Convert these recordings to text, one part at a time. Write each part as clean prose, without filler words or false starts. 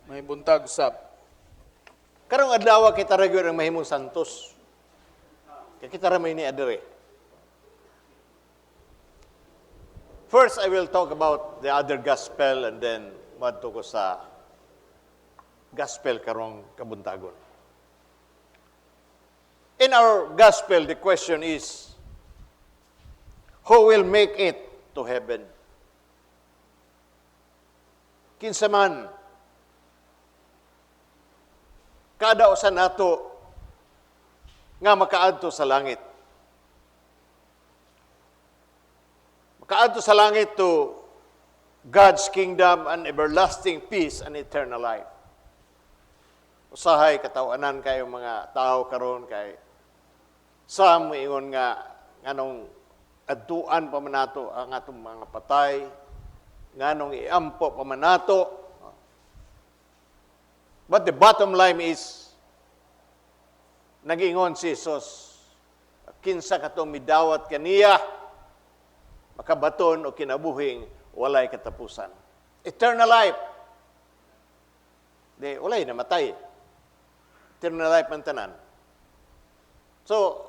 May buntag sab. Karong adlaw kita ra gyud ang mahimong santos. Kaya kita ra may ni adere. First, I will talk about the other gospel and then madto ko sa gospel karong kabuntagon. In our gospel, the question is, who will make it to heaven? Kinsa man kada usa nato nga makaadto sa langit. Makaadto sa langit to God's kingdom and everlasting peace and eternal life. Usahay katawanan kayo mga tao karon kay sa moingon nga nganong adtuan pa man nato ang atong mga patay, nganong iampo pa man nato. But the bottom line is, nag-ingon si Jesus, kinsa katong midawat kaniya, makabaton o kinabuhing walay katapusan. Eternal life. Di, walay namatay. Eternal life man tanan. So,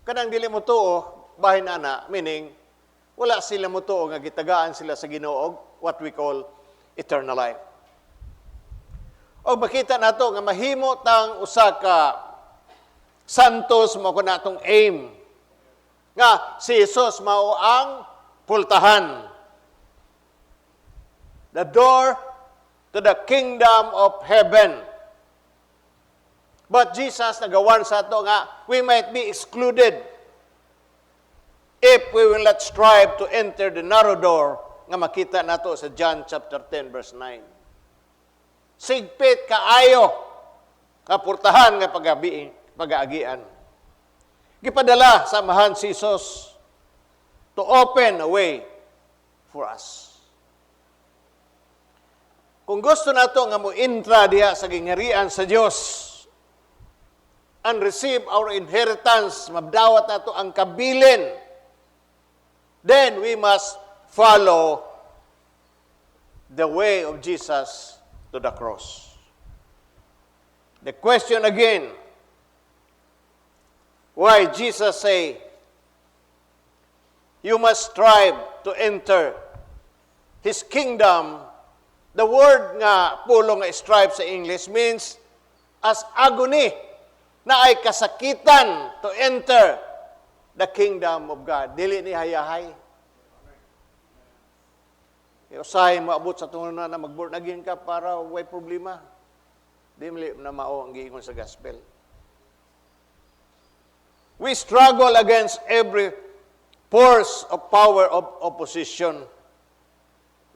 kanang dili mo tuo, bahin ana, meaning, wala sila mo tuo nga gitagaan sila sa Ginoo, what we call eternal life. O makita nato nga mahimo tang usa ka santos mo ko natong aim nga si Jesus mao ang pultahan, the door to the kingdom of heaven. But Jesus nagawan sa ato nga we might be excluded if we will not strive to enter the narrow door nga makita nato sa John chapter 10 verse 9. Sigpit kaayo kapurtahan nga pag-aagian. Gipadala sa amahan si Jesus to open a way for us. Kung gusto nato nga mo intra diha sa gingharian sa Dios and receive our inheritance, mabdawat nato ang kabilin, then we must follow the way of Jesus to the cross. The question again, why Jesus say, you must strive to enter His kingdom. The word nga pulong nga strive sa English means as agony, na ay kasakitan to enter the kingdom of God. Dili ni hayahay. Usahay maabot sa tungo na mag-born again ka para way problema. Di mali na mao ang giingon sa gospel. We struggle against every force of power of opposition.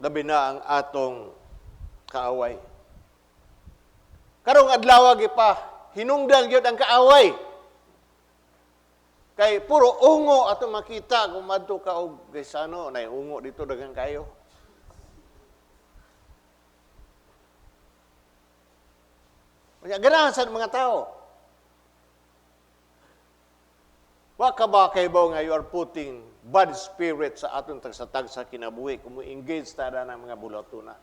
Labi na ang atong kaaway. Karong adlaw pa, hinungdan gyud ang kaaway. Kay puro ungo atong makita kung madto ka og gaysano nay ungo dito daghang kayo. Ganahan sa mga tao. Wa ka ba kay nga you are putting bad spirit sa atong tagsatag sa kinabuhi kung mo-engage tada ng mga bulatuna.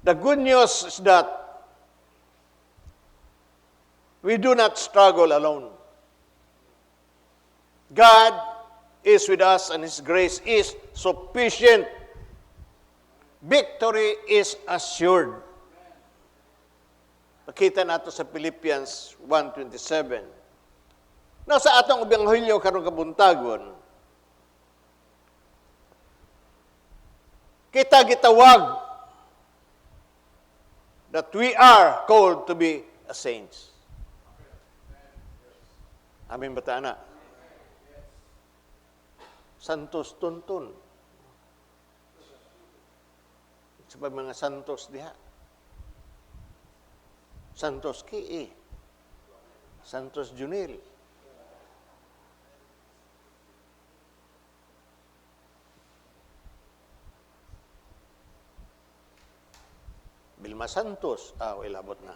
The good news is that we do not struggle alone. God is with us and His grace is sufficient. Victory is assured. Makita nato sa Philippians 1:27. Na sa atong ebanghelyo karong kabuntagon, kita gitawag that we are called to be a saints. Amin ba ta na? Santos tuntun. Sa mga santos diha. Santos Kii. Santos Junil. Bilma Santos. Ilabot na.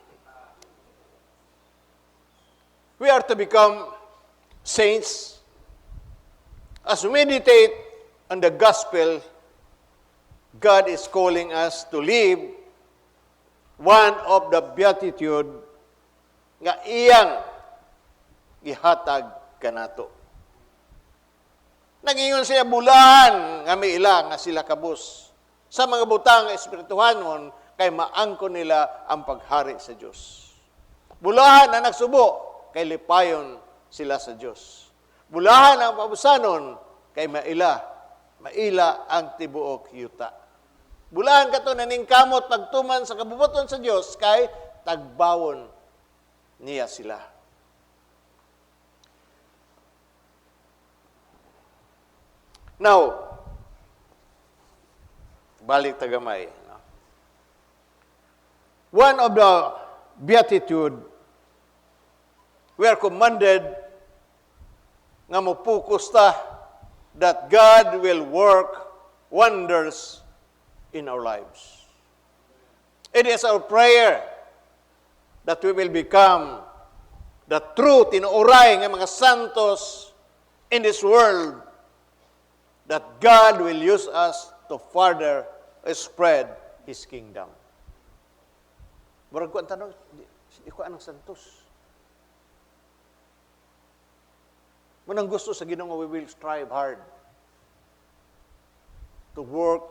We are to become saints as we meditate on the gospel God is calling us to live one of the beatitude nga iyang gihatag kanato. Nagingon siya bulahan nga may ila nga sila kabus. Sa mga butang nga espirituhanon, kay maangkon nila ang paghari sa Diyos. Bulahan na nagsubo, kay lipayon sila sa Diyos. Bulahan ang pabusanon, kay maila ang tibuok yuta. Bulahan kato naningkamot pagtuman sa kabubuton sa Diyos, kay tagbawon niya sila. Now, balik tagamay. One of the beatitude, we are commanded nga mopokus ta that God will work wonders in our lives. It is our prayer that we will become the true tinuoray nga mga santos in this world, that God will use us to further spread His kingdom. Murag ko ang tanong, di ko anong santos. Munang gusto sa Ginoo, we will strive hard to work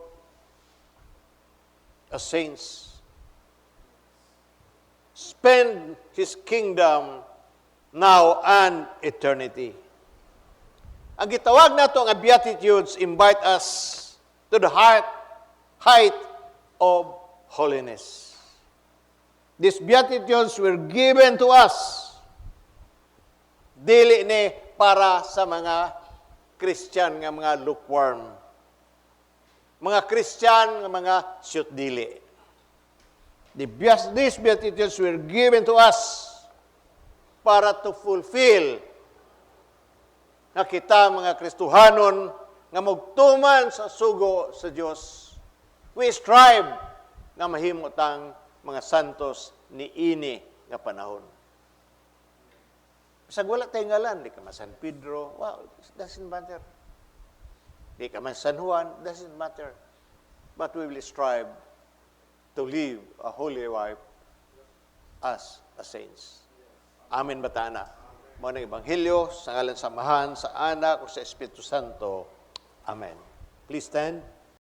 as saints. Spend His kingdom now and eternity. Ang gitawag nato nga Beatitudes invite us to the height of holiness. These Beatitudes were given to us. Dili ni para sa mga Christian nga mga lukewarm. Mga Christian nga mga siyot-dili. These Beatitudes were given to us para to fulfill nga kita mga Kristohanon nga magtuman sa sugo sa Dios. We strive nga mahimot ang mga santos ni ini nga panahon. Bisag wala tayo ngalan, di ka man San Pedro, wow, it doesn't matter. Di ka man San Juan, doesn't matter. But we will strive to live a holy life as a saints. Amen ba taana? Mao ng Ebanghelyo, sa ngalan samahan, sa Anak, o sa Espiritu Santo. Amen. Please stand.